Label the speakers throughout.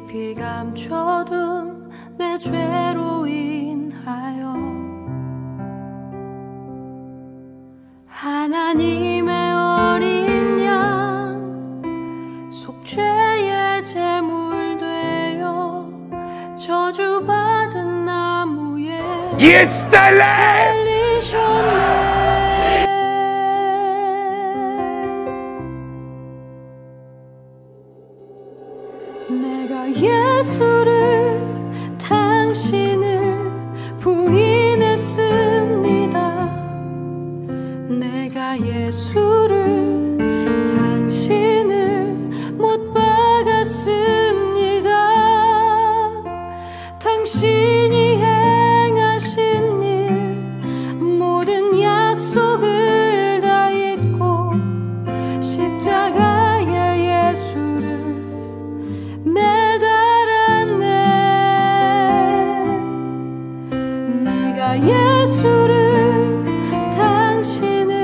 Speaker 1: 깊이 감춰둔 내 죄로 인하여 하나님의 어린 양 속죄의 제물 되어 저주받은 나무에 달리셨네. 내가 예수를 당신을 부인했습니다. 내가 예수를 당신을 못 박았습니다. 당신이 행하신 일 모든 약속을 다 잊고 십자가에 예수를 매달았네. 내가 예수를 당신을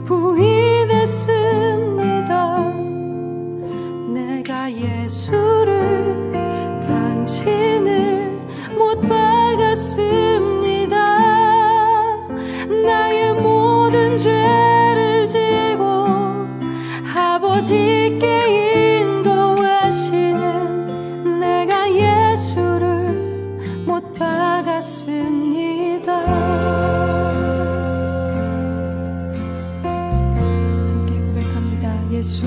Speaker 1: 부인했습니다. 내가 예수를 당신을 못 박았습니다. 나의 모든 죄를 지고 아버지께 인도하시는 내가 예수를 못 박았습니다. 함께 고백합니다. 예수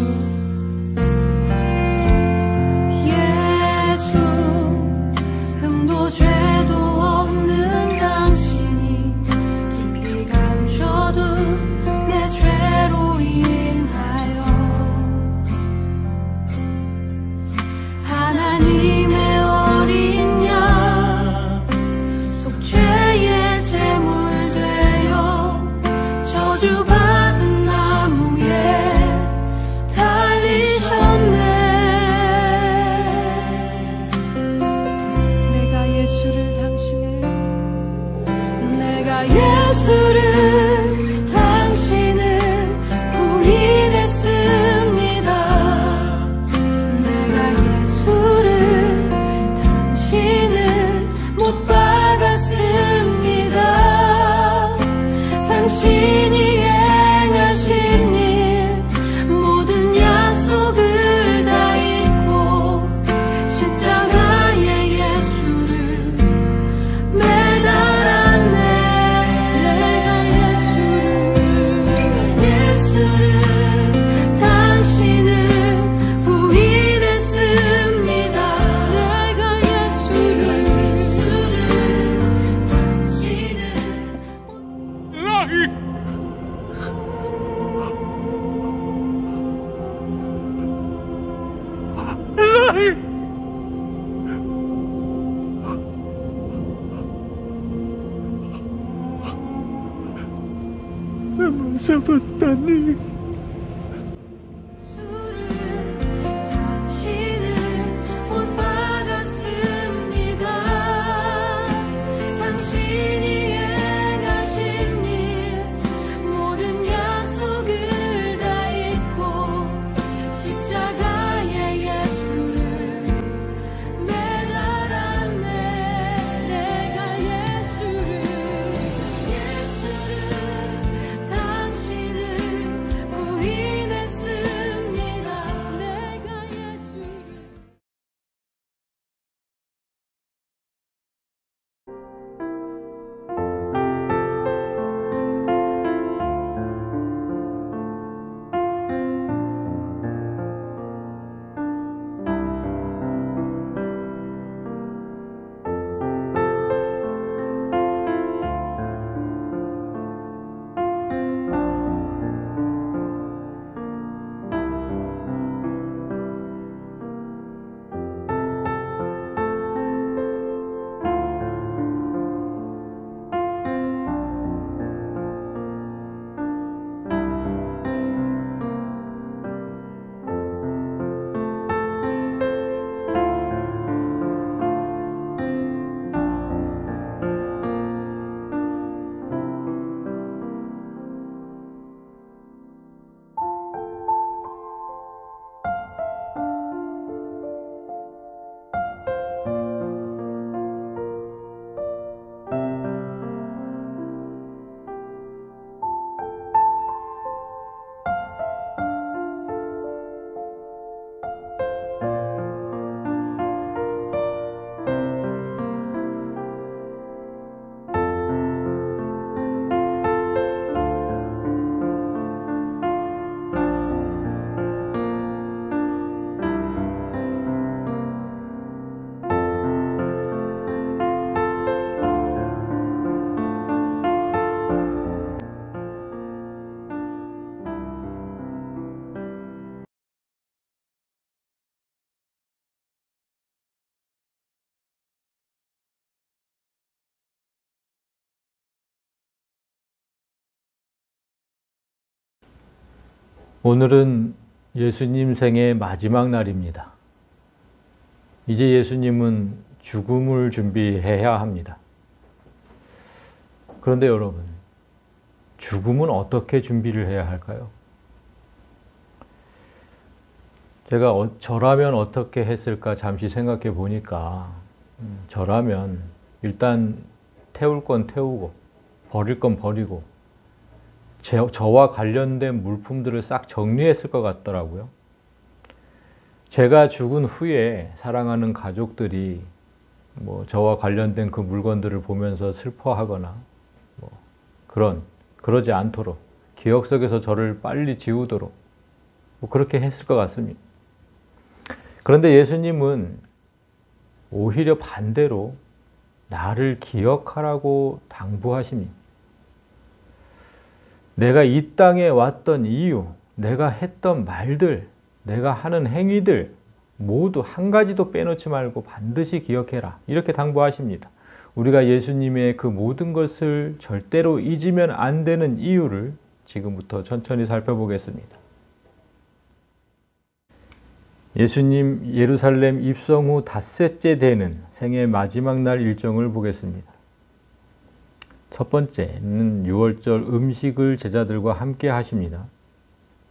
Speaker 1: 흠도 죄도 없는 당신이 깊이 감춰둔 내 죄로 인하여 하나님의 어린 양 속죄의 제물 되어 저주받은 나무에 달리셨네. 내가 예수를 당신을 부인했습니다. 내가 예수를 당신을 못 박았습니다. 당신이 행하신 일 모든 약속을 다 잊고 십자가에 예수를 매달았네. 내가 예수를 당신을 부인했습니다. 내가 예수를 당신을
Speaker 2: 잡았다니.
Speaker 1: 당신을 못 박았습니다. 당신이 행하신 일 모든 약속을 다 잊고 십자가에 예수를 매달았네. 내가 예수를 당신을
Speaker 2: 오늘은 예수님 생의 마지막 날입니다. 이제 예수님은 죽음을 준비해야 합니다. 그런데 여러분, 죽음은 어떻게 준비를 해야 할까요? 제가 저라면 어떻게 했을까 잠시 생각해 보니까 저라면 일단 태울 건 태우고 버릴 건 버리고 저와 관련된 물품들을 싹 정리했을 것 같더라고요. 제가 죽은 후에 사랑하는 가족들이 저와 관련된 그 물건들을 보면서 슬퍼하거나 그러지 않도록 기억 속에서 저를 빨리 지우도록 그렇게 했을 것 같습니다. 그런데 예수님은 오히려 반대로 나를 기억하라고 당부하십니다. 내가 이 땅에 왔던 이유, 내가 했던 말들, 내가 하는 행위들 모두 한 가지도 빼놓지 말고 반드시 기억해라. 이렇게 당부하십니다. 우리가 예수님의 그 모든 것을 절대로 잊으면 안 되는 이유를 지금부터 천천히 살펴보겠습니다. 예수님 예루살렘 입성 후 닷새째 되는 생애 마지막 날 일정을 보겠습니다. 첫 번째는 유월절 음식을 제자들과 함께 하십니다.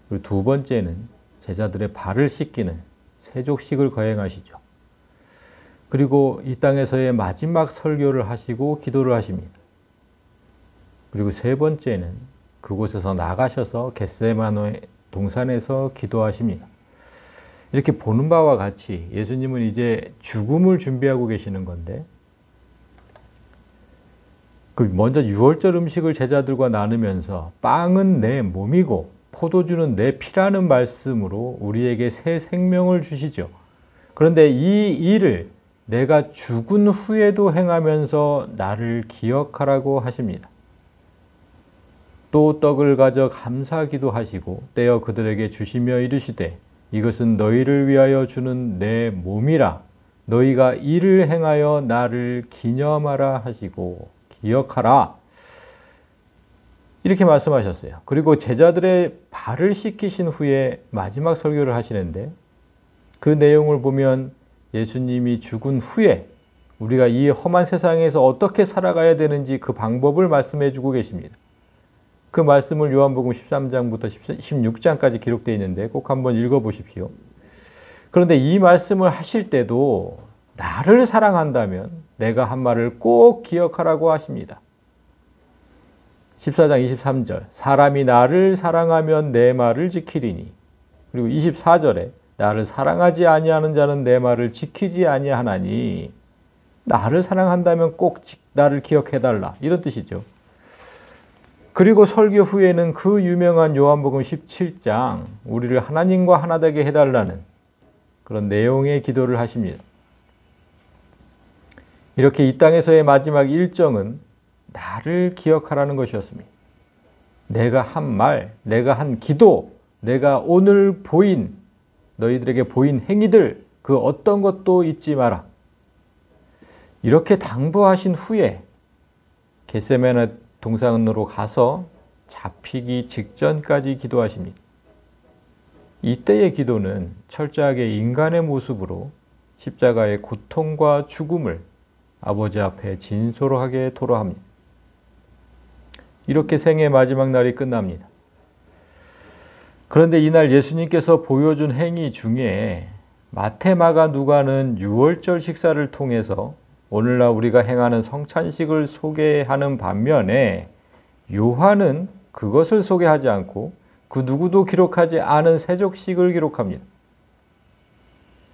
Speaker 2: 그리고 두 번째는 제자들의 발을 씻기는 세족식을 거행하시죠. 그리고 이 땅에서의 마지막 설교를 하시고 기도를 하십니다. 그리고 세 번째는 그곳에서 나가셔서 겟세마네 동산에서 기도하십니다. 이렇게 보는 바와 같이 예수님은 이제 죽음을 준비하고 계시는 건데, 먼저 유월절 음식을 제자들과 나누면서 빵은 내 몸이고 포도주는 내 피라는 말씀으로 우리에게 새 생명을 주시죠. 그런데 이 일을 내가 죽은 후에도 행하면서 나를 기억하라고 하십니다. 또 떡을 가져 감사기도 하시고 떼어 그들에게 주시며 이르시되 이것은 너희를 위하여 주는 내 몸이라. 너희가 이를 행하여 나를 기념하라 하시고 기억하라. 이렇게 말씀하셨어요. 그리고 제자들의 발을 씻기신 후에 마지막 설교를 하시는데 그 내용을 보면 예수님이 죽은 후에 우리가 이 험한 세상에서 어떻게 살아가야 되는지 그 방법을 말씀해 주고 계십니다. 그 말씀을 요한복음 13장부터 16장까지 기록되어 있는데 꼭 한번 읽어보십시오. 그런데 이 말씀을 하실 때도 나를 사랑한다면 내가 한 말을 꼭 기억하라고 하십니다. 14장 23절 사람이 나를 사랑하면 내 말을 지키리니, 그리고 24절에 나를 사랑하지 아니하는 자는 내 말을 지키지 아니하나니, 나를 사랑한다면 꼭 나를 기억해달라, 이런 뜻이죠. 그리고 설교 후에는 그 유명한 요한복음 17장 우리를 하나님과 하나 되게 해달라는 그런 내용의 기도를 하십니다. 이렇게 이 땅에서의 마지막 일정은 나를 기억하라는 것이었습니다. 내가 한 말, 내가 한 기도, 내가 오늘 너희들에게 보인 행위들, 그 어떤 것도 잊지 마라. 이렇게 당부하신 후에 겟세마네 동산으로 가서 잡히기 직전까지 기도하십니다. 이때의 기도는 철저하게 인간의 모습으로 십자가의 고통과 죽음을 아버지 앞에 진솔하게 토로합니다. 이렇게 생의 마지막 날이 끝납니다. 그런데 이날 예수님께서 보여준 행위 중에 마태, 마가, 누가는 유월절 식사를 통해서 오늘날 우리가 행하는 성찬식을 소개하는 반면에 요한은 그것을 소개하지 않고 그 누구도 기록하지 않은 세족식을 기록합니다.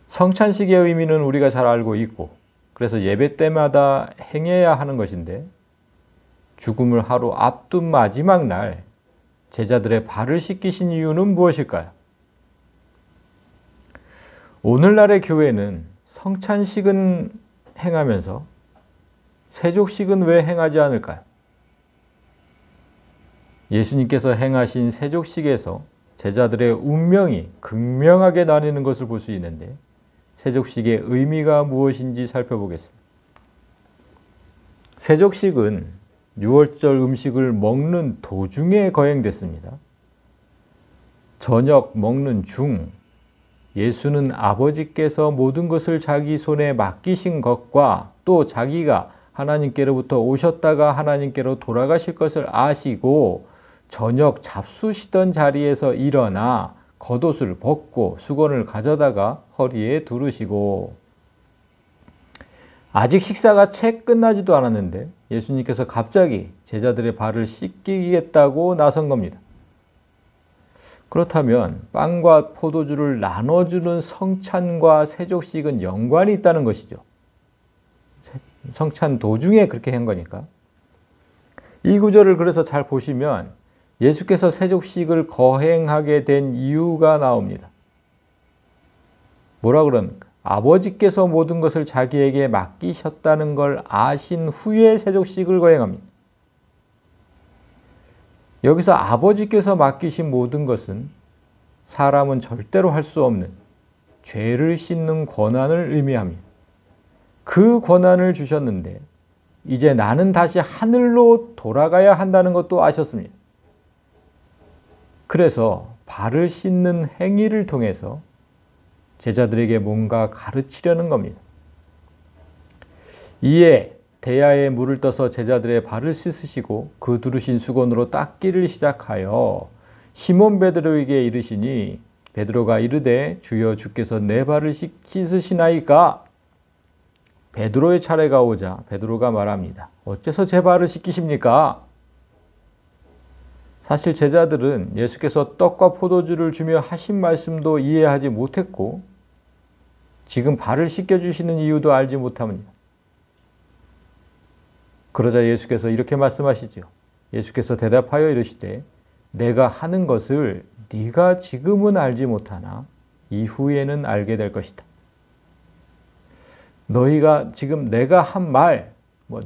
Speaker 2: 성찬식의 의미는 우리가 잘 알고 있고 그래서 예배 때마다 행해야 하는 것인데, 죽음을 하루 앞둔 마지막 날 제자들의 발을 씻기신 이유는 무엇일까요? 오늘날의 교회는 성찬식은 행하면서 세족식은 왜 행하지 않을까요? 예수님께서 행하신 세족식에서 제자들의 운명이 극명하게 나뉘는 것을 볼 수 있는데, 세족식의 의미가 무엇인지 살펴보겠습니다. 세족식은 유월절 음식을 먹는 도중에 거행됐습니다. 저녁 먹는 중 예수는 아버지께서 모든 것을 자기 손에 맡기신 것과 또 자기가 하나님께로부터 오셨다가 하나님께로 돌아가실 것을 아시고 저녁 잡수시던 자리에서 일어나 겉옷을 벗고 수건을 가져다가 허리에 두르시고. 아직 식사가 채 끝나지도 않았는데 예수님께서 갑자기 제자들의 발을 씻기겠다고 나선 겁니다. 그렇다면 빵과 포도주를 나눠주는 성찬과 세족식은 연관이 있다는 것이죠. 성찬 도중에 그렇게 한 거니까. 이 구절을 그래서 잘 보시면 예수께서 세족식을 거행하게 된 이유가 나옵니다. 뭐라 그럽니까? 아버지께서 모든 것을 자기에게 맡기셨다는 걸 아신 후에 세족식을 거행합니다. 여기서 아버지께서 맡기신 모든 것은 사람은 절대로 할 수 없는 죄를 씻는 권한을 의미합니다. 그 권한을 주셨는데 이제 나는 다시 하늘로 돌아가야 한다는 것도 아셨습니다. 그래서 발을 씻는 행위를 통해서 제자들에게 뭔가 가르치려는 겁니다. 이에 대야에 물을 떠서 제자들의 발을 씻으시고 그 두르신 수건으로 닦기를 시작하여 시몬 베드로에게 이르시니 베드로가 이르되 주여 주께서 내 발을 씻으시나이까? 베드로의 차례가 오자 베드로가 말합니다. 어째서 제 발을 씻기십니까? 사실 제자들은 예수께서 떡과 포도주를 주며 하신 말씀도 이해하지 못했고 지금 발을 씻겨주시는 이유도 알지 못합니다. 그러자 예수께서 이렇게 말씀하시죠. 예수께서 대답하여 이르시되 내가 하는 것을 네가 지금은 알지 못하나 이후에는 알게 될 것이다. 너희가 지금 내가 한 말,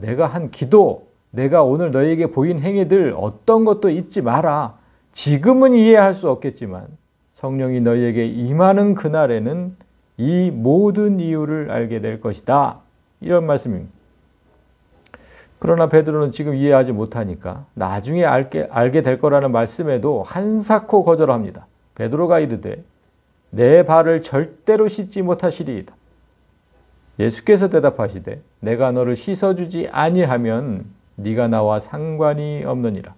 Speaker 2: 내가 한 기도, 내가 오늘 너희에게 보인 행위들 어떤 것도 잊지 마라. 지금은 이해할 수 없겠지만 성령이 너희에게 임하는 그날에는 이 모든 이유를 알게 될 것이다. 이런 말씀입니다. 그러나 베드로는 지금 이해하지 못하니까 나중에 알게 될 거라는 말씀에도 한사코 거절합니다. 베드로가 이르되 내 발을 절대로 씻지 못하시리이다. 예수께서 대답하시되 내가 너를 씻어주지 아니하면 네가 나와 상관이 없느니라.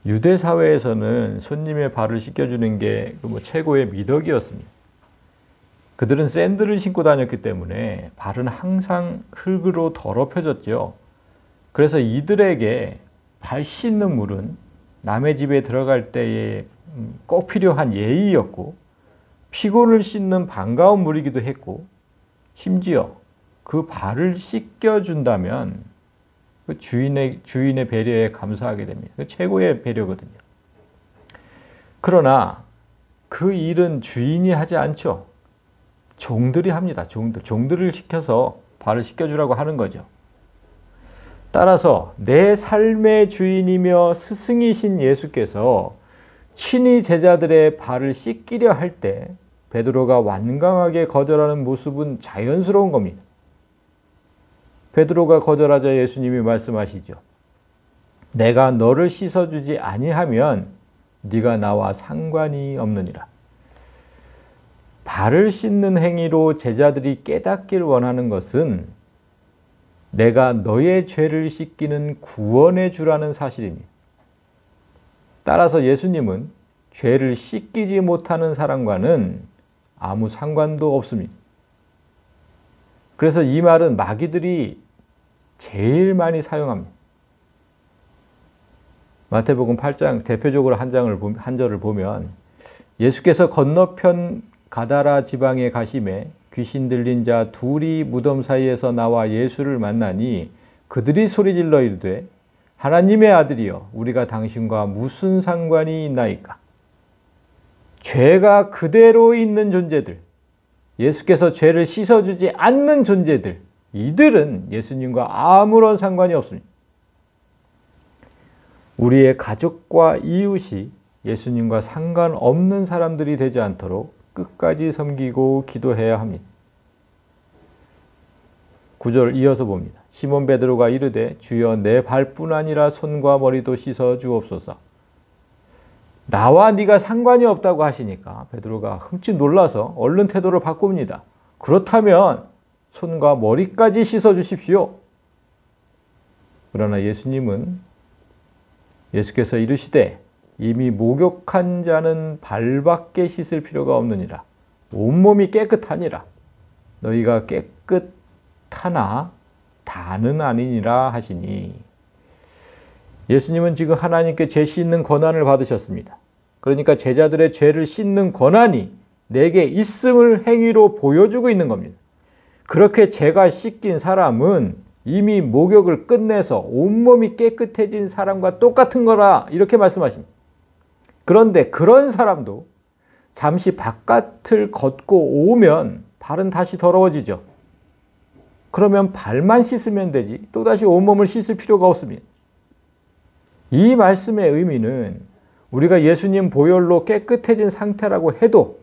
Speaker 2: 유대 사회에서는 손님의 발을 씻겨주는 게 최고의 미덕이었습니다. 그들은 샌들을 신고 다녔기 때문에 발은 항상 흙으로 더럽혀졌죠. 그래서 이들에게 발 씻는 물은 남의 집에 들어갈 때에 꼭 필요한 예의였고 피곤을 씻는 반가운 물이기도 했고 심지어 그 발을 씻겨준다면 그 주인의 배려에 감사하게 됩니다. 그 최고의 배려거든요. 그러나 그 일은 주인이 하지 않죠. 종들이 합니다. 종들을 시켜서 발을 씻겨주라고 하는 거죠. 따라서 내 삶의 주인이며 스승이신 예수께서 친히 제자들의 발을 씻기려 할 때 베드로가 완강하게 거절하는 모습은 자연스러운 겁니다. 베드로가 거절하자 예수님이 말씀하시죠. 내가 너를 씻어주지 아니하면 네가 나와 상관이 없느니라. 발을 씻는 행위로 제자들이 깨닫길 원하는 것은 내가 너의 죄를 씻기는 구원의 주라는 사실입니다. 따라서 예수님은 죄를 씻기지 못하는 사람과는 아무 상관도 없습니다. 그래서 이 말은 마귀들이 제일 많이 사용합니다. 마태복음 8장 대표적으로 한 절을 보면 예수께서 건너편 가다라 지방에 가심에 귀신 들린 자 둘이 무덤 사이에서 나와 예수를 만나니 그들이 소리질러 이르되 하나님의 아들이여 우리가 당신과 무슨 상관이 있나이까. 죄가 그대로 있는 존재들, 예수께서 죄를 씻어주지 않는 존재들, 이들은 예수님과 아무런 상관이 없습니다. 우리의 가족과 이웃이 예수님과 상관없는 사람들이 되지 않도록 끝까지 섬기고 기도해야 합니다. 9절 이어서 봅니다. 시몬 베드로가 이르되 주여 내 발뿐 아니라 손과 머리도 씻어 주옵소서. 나와 네가 상관이 없다고 하시니까 베드로가 흠칫 놀라서 얼른 태도를 바꿉니다. 그렇다면 손과 머리까지 씻어 주십시오. 그러나 예수께서 이르시되 이미 목욕한 자는 발밖에 씻을 필요가 없느니라. 온몸이 깨끗하니라. 너희가 깨끗하나 다는 아니니라 하시니, 예수님은 지금 하나님께 죄 씻는 권한을 받으셨습니다. 그러니까 제자들의 죄를 씻는 권한이 내게 있음을 행위로 보여주고 있는 겁니다. 그렇게 죄가 씻긴 사람은 이미 목욕을 끝내서 온몸이 깨끗해진 사람과 똑같은 거라, 이렇게 말씀하십니다. 그런데 그런 사람도 잠시 바깥을 걷고 오면 발은 다시 더러워지죠. 그러면 발만 씻으면 되지 또다시 온몸을 씻을 필요가 없습니다. 이 말씀의 의미는 우리가 예수님 보혈로 깨끗해진 상태라고 해도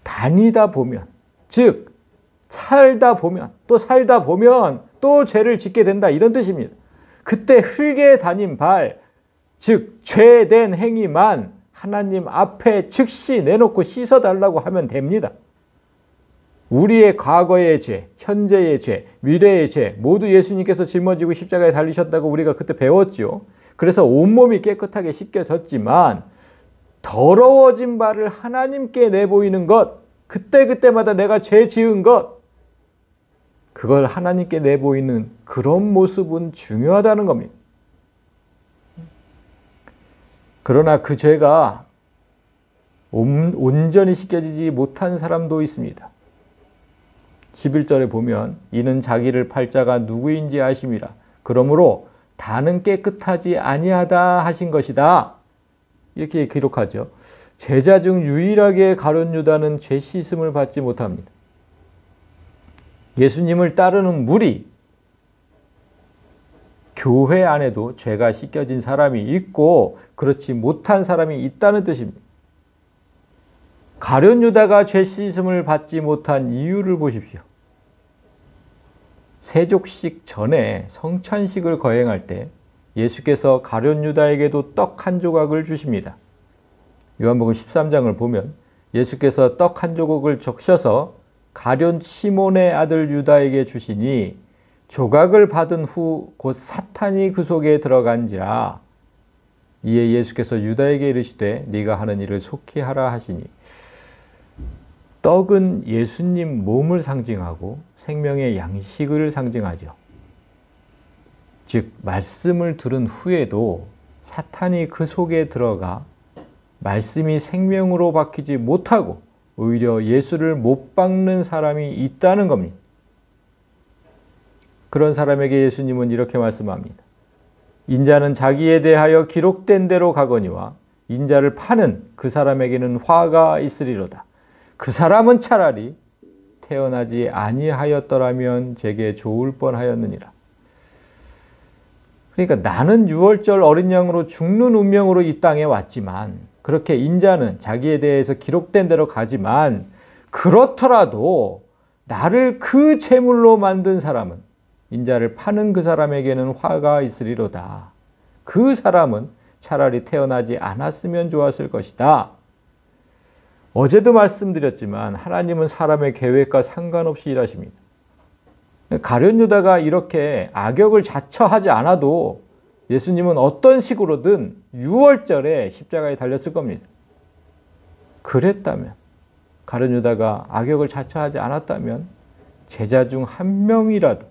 Speaker 2: 다니다 보면, 즉 살다 보면 또 죄를 짓게 된다, 이런 뜻입니다. 그때 흙에 다닌 발, 즉 죄된 행위만 하나님 앞에 즉시 내놓고 씻어달라고 하면 됩니다. 우리의 과거의 죄, 현재의 죄, 미래의 죄 모두 예수님께서 짊어지고 십자가에 달리셨다고 우리가 그때 배웠죠. 그래서 온몸이 깨끗하게 씻겨졌지만 더러워진 발을 하나님께 내보이는 것, 그때마다 내가 죄 지은 것, 그걸 하나님께 내보이는 그런 모습은 중요하다는 겁니다. 그러나 그 죄가 온전히 씻겨지지 못한 사람도 있습니다. 11절에 보면 이는 자기를 팔자가 누구인지 아심이라. 그러므로 다는 깨끗하지 아니하다 하신 것이다. 이렇게 기록하죠. 제자 중 유일하게 가룟 유다는 죄 씻음을 받지 못합니다. 예수님을 따르는 무리, 교회 안에도 죄가 씻겨진 사람이 있고 그렇지 못한 사람이 있다는 뜻입니다. 가룟 유다가 죄 씻음을 받지 못한 이유를 보십시오. 세족식 전에 성찬식을 거행할 때 예수께서 가룟 유다에게도 떡 한 조각을 주십니다. 요한복음 13장을 보면 예수께서 떡 한 조각을 적셔서 가룟 시몬의 아들 유다에게 주시니 조각을 받은 후 곧 사탄이 그 속에 들어간지라. 이에 예수께서 유다에게 이르시되 네가 하는 일을 속히 하라 하시니, 떡은 예수님 몸을 상징하고 생명의 양식을 상징하죠. 즉 말씀을 들은 후에도 사탄이 그 속에 들어가 말씀이 생명으로 바뀌지 못하고 오히려 예수를 못 박는 사람이 있다는 겁니다. 그런 사람에게 예수님은 이렇게 말씀합니다. 인자는 자기에 대하여 기록된 대로 가거니와 인자를 파는 그 사람에게는 화가 있으리로다. 그 사람은 차라리 태어나지 아니하였더라면 제게 좋을 뻔하였느니라. 그러니까 나는 유월절 어린 양으로 죽는 운명으로 이 땅에 왔지만, 그렇게 인자는 자기에 대해서 기록된 대로 가지만, 그렇더라도 나를 그 제물로 만든 사람은, 인자를 파는 그 사람에게는 화가 있으리로다. 그 사람은 차라리 태어나지 않았으면 좋았을 것이다. 어제도 말씀드렸지만 하나님은 사람의 계획과 상관없이 일하십니다. 가룟 유다가 이렇게 악역을 자처하지 않아도 예수님은 어떤 식으로든 유월절에 십자가에 달렸을 겁니다. 그랬다면, 가룟 유다가 악역을 자처하지 않았다면 제자 중 한 명이라도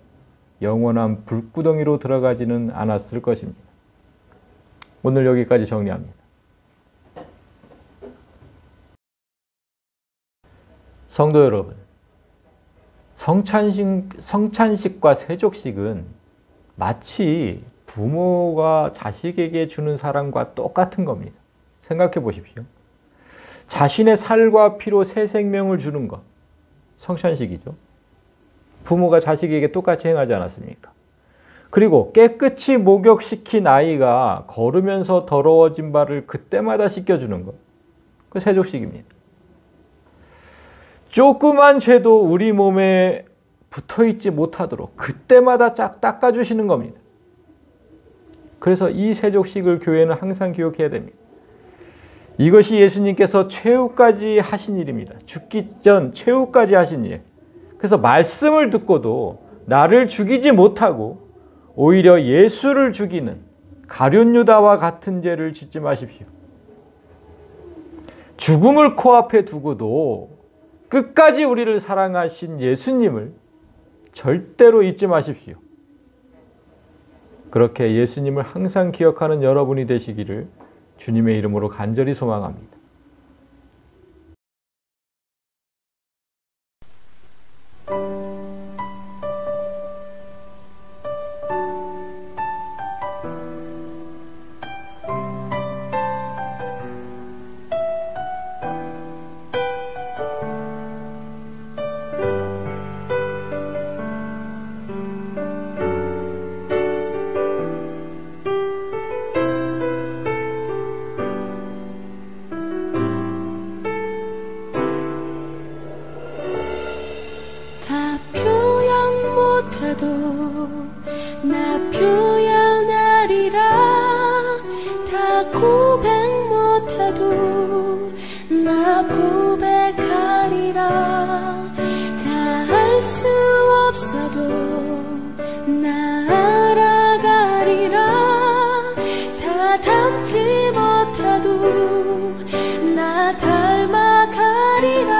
Speaker 2: 영원한 불구덩이로 들어가지는 않았을 것입니다. 오늘 여기까지 정리합니다. 성도 여러분, 성찬식과 세족식은 마치 부모가 자식에게 주는 사랑과 똑같은 겁니다. 생각해 보십시오. 자신의 살과 피로 새 생명을 주는 것, 성찬식이죠. 부모가 자식에게 똑같이 행하지 않았습니까? 그리고 깨끗이 목욕시킨 아이가 걸으면서 더러워진 발을 그때마다 씻겨주는 것, 그 세족식입니다. 조그만 죄도 우리 몸에 붙어있지 못하도록 그때마다 쫙 닦아주시는 겁니다. 그래서 이 세족식을 교회는 항상 기억해야 됩니다. 이것이 예수님께서 최후까지 하신 일입니다. 죽기 전 최후까지 하신 일. 그래서 말씀을 듣고도 나를 죽이지 못하고 오히려 예수를 죽이는 가룟 유다와 같은 죄를 짓지 마십시오. 죽음을 코앞에 두고도 끝까지 우리를 사랑하신 예수님을 절대로 잊지 마십시오. 그렇게 예수님을 항상 기억하는 여러분이 되시기를 주님의 이름으로 간절히 소망합니다.
Speaker 1: 다 표현 못해도 나 표현하리라. 다 고백 못해도 나 고백하리라. 다 알 수 없어도 나 알아가리라. 다 닮지 못해도 나 닮아가리라.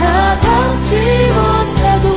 Speaker 1: 다 닮지 못해도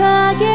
Speaker 1: 가게